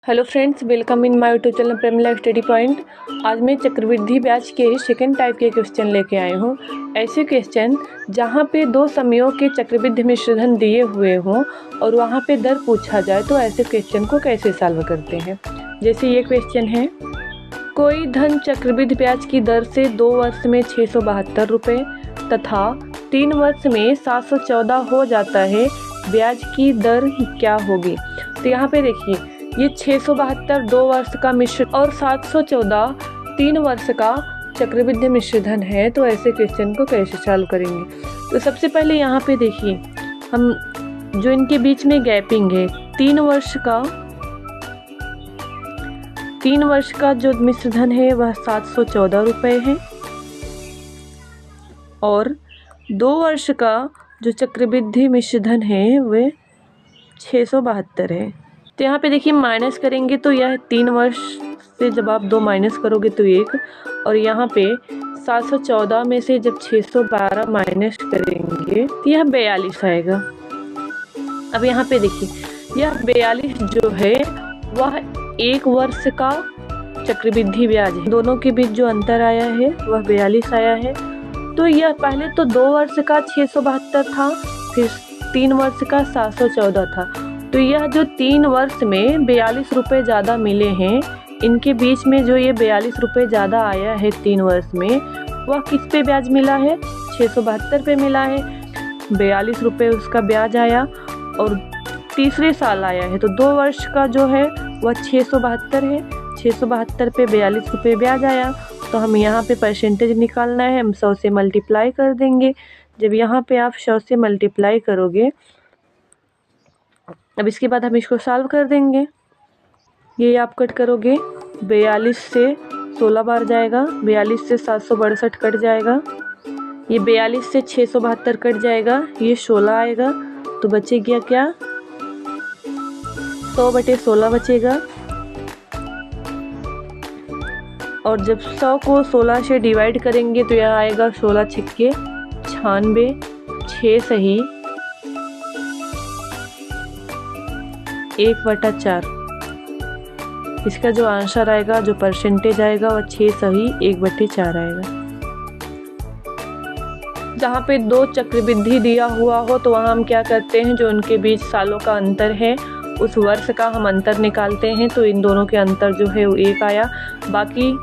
Hello friends, welcome in my YouTube channel Premila study point. आज मैं चक्रवृद्धि ब्याज के सेकंड टाइप के क्वेश्चन लेके आए हूँ। ऐसे क्वेश्चन जहाँ पे दो समयों के चक्रवृद्धि मिश्रधन दिए हुए हों और वहाँ पे दर पूछा जाए तो ऐसे क्वेश्चन को कैसे सॉल्व करते हैं। जैसे ये क्वेश्चन है, कोई धन चक्रवृद्धि ब्याज की दर से 2 वर्ष में 672 रुपये तथा 3 वर्ष में 714 हो जाता है, ब्याज की दर क्या होगी। तो यहाँ पे देखिए, ये 672 2 वर्ष का मिश्र और 714 3 वर्ष का चक्रवृद्धि मिश्रधन है। तो ऐसे क्वेश्चन को कैसे सॉल्व करेंगे। तो सबसे पहले यहाँ पे देखिए, हम जो इनके बीच में गैपिंग है 3 वर्ष का जो मिश्रधन है वह 714 रुपये है और 2 वर्ष का जो चक्रवृद्धि मिश्रधन है वह 672 है। तो यहाँ पे देखिए माइनस करेंगे तो यह 3 वर्ष से जब आप 2 माइनस करोगे तो 1, और यहाँ पे 714 में से जब 612 माइनस करेंगे तो यह 42 आएगा। अब यहाँ पे देखिए, यह 42 जो है वह 1 वर्ष का चक्रवृद्धि ब्याज है। दोनों के बीच जो अंतर आया है वह 42 आया है। तो यह पहले तो 2 वर्ष का 672 था, फिर 3 वर्ष का 714 था। तो यह जो 3 वर्ष में 42 रुपये ज़्यादा मिले हैं, इनके बीच में जो ये 42 रुपये ज़्यादा आया है 3 वर्ष में, वह किस पे ब्याज मिला है, 672 पे मिला है। 42 रुपये उसका ब्याज आया और तीसरे साल आया है, तो 2 वर्ष का जो है वह 672 है। 672 पे 42 रुपये ब्याज आया, तो हम यहाँ पे परसेंटेज निकालना है, हम 100 से मल्टीप्लाई कर देंगे। जब यहाँ पे आप 100 से मल्टीप्लाई करोगे, अब इसके बाद हम इसको सॉल्व कर देंगे। ये आप कट करोगे, 42 से 16 बार जाएगा, 42 से 762 कट जाएगा, ये 42 से 672 कट जाएगा, ये 16 आएगा। तो बचेगा क्या, 100/16 बचेगा। और जब 100 को 16 से डिवाइड करेंगे तो यह आएगा 16 छक्के 96, 6 सही 1/4। इसका जो आंसर आएगा, जो परसेंटेज आएगा वह 6 सही 1/4 आएगा। जहाँ पे 2 चक्रवृद्धि दिया हुआ हो तो वहाँ हम क्या करते हैं, जो उनके बीच सालों का अंतर है उस वर्ष का हम अंतर निकालते हैं। तो इन दोनों के अंतर जो है वो 1 आया, बाकी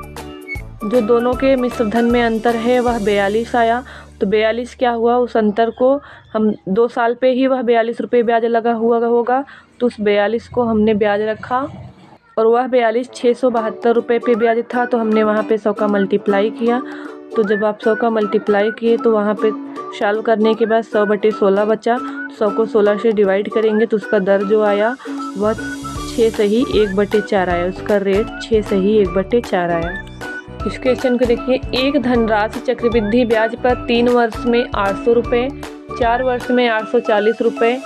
जो दोनों के मिश्रधन में अंतर है वह 42 आया। तो 42 क्या हुआ, उस अंतर को हम 2 साल पे ही वह 42 रुपये ब्याज लगा हुआ होगा, तो उस 42 को हमने ब्याज रखा और वह 42 672 रुपये पे ब्याज था, तो हमने वहाँ पे 100 का मल्टीप्लाई किया। तो जब आप 100 का मल्टीप्लाई किए तो वहाँ पे सॉल्व करने के बाद 100/16 बचा। 100 को 16 से डिवाइड करेंगे तो उसका दर जो आया वह 6 सही 1/4 आया, उसका रेट 6 सही 1/4 आया। इस क्वेश्चन को देखिए, एक धनराशि चक्रवृद्धि ब्याज पर 3 वर्ष में 800 रुपये, 4 वर्ष में 840 रुपये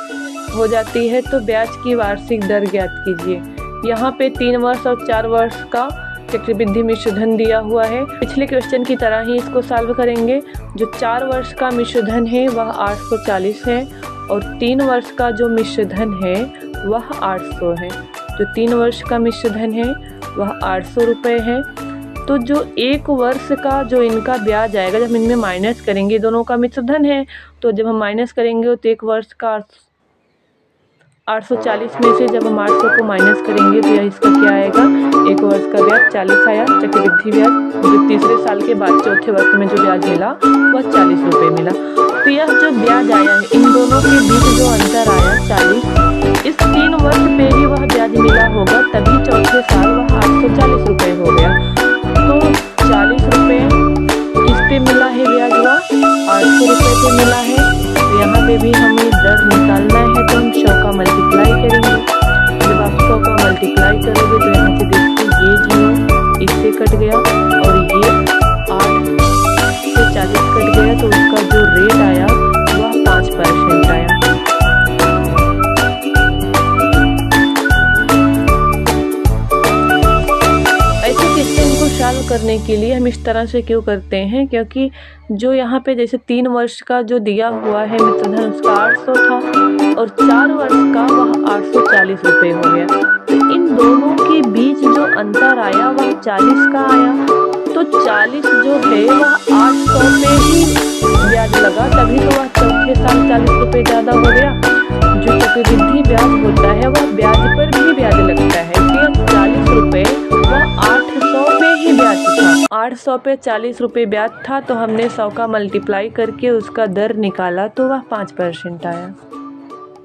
हो जाती है, तो ब्याज की वार्षिक दर ज्ञात कीजिए। यहाँ पे 3 वर्ष और 4 वर्ष का चक्रवृद्धि मिश्रधन दिया हुआ है। पिछले क्वेश्चन की तरह ही इसको सॉल्व करेंगे। जो 4 वर्ष का मिश्रधन है वह 840 है और 3 वर्ष का जो मिश्रधन है वह 800 है। जो 3 वर्ष का मिश्रधन है वह 800 रुपये है। तो जो 1 वर्ष का जो इनका ब्याज आएगा, जब इनमें माइनस करेंगे, दोनों का मिश्रधन है, तो जब हम माइनस करेंगे तो 1 वर्ष का 840 में से जब हम 800 को माइनस करेंगे तो यह इसका क्या आएगा, 1 वर्ष का ब्याज 40 आया चक्रवृद्धि ब्याज। जो तीसरे साल के बाद चौथे वर्ष में जो ब्याज मिला वह 40 रुपये मिला। तो यह जो ब्याज आया है, इन दोनों के बीच जो अंतर आया 40, इस 3 वर्ष पे ही वह ब्याज मिला होगा, तभी चौथे साल वह 840 रुपये हो गया। तो 40 रुपये किस पे मिला है ब्याज, हुआ 800 रुपये पे मिला है। तो यहाँ पे भी हमें दर निकालना है, तो हम 100 का मल्टीप्लाई करेंगे। जब आप 100 का मल्टीप्लाई करोगे तो यहाँ से देखिए ये 0 इससे कट गया और ये 8 से 40 कट गया, तो उसका जो रेट आया वह 5% आया। सॉल्व करने के लिए हम इस तरह से क्यों करते हैं, क्योंकि जो यहाँ पे जैसे 3 वर्ष का जो दिया हुआ है मित्रधन उसका 800 था और 4 वर्ष का वह 840 रुपये हो गया। तो इन दोनों के बीच जो अंतर आया वह 40 का आया। तो 40 जो है वह 800 पे ही ब्याज लगा, तभी तो वह चौथे साल 40 रुपये ज़्यादा हो गया। जो चक्रवृद्धि ब्याज होता है वह ब्याज पर भी ब्याज लगता है, इसलिए 40 रुपये वह 800 पे ही ब्याज था। 800 पे 40 रुपये ब्याज था, तो हमने 100 का मल्टीप्लाई करके उसका दर निकाला तो वह 5% आया।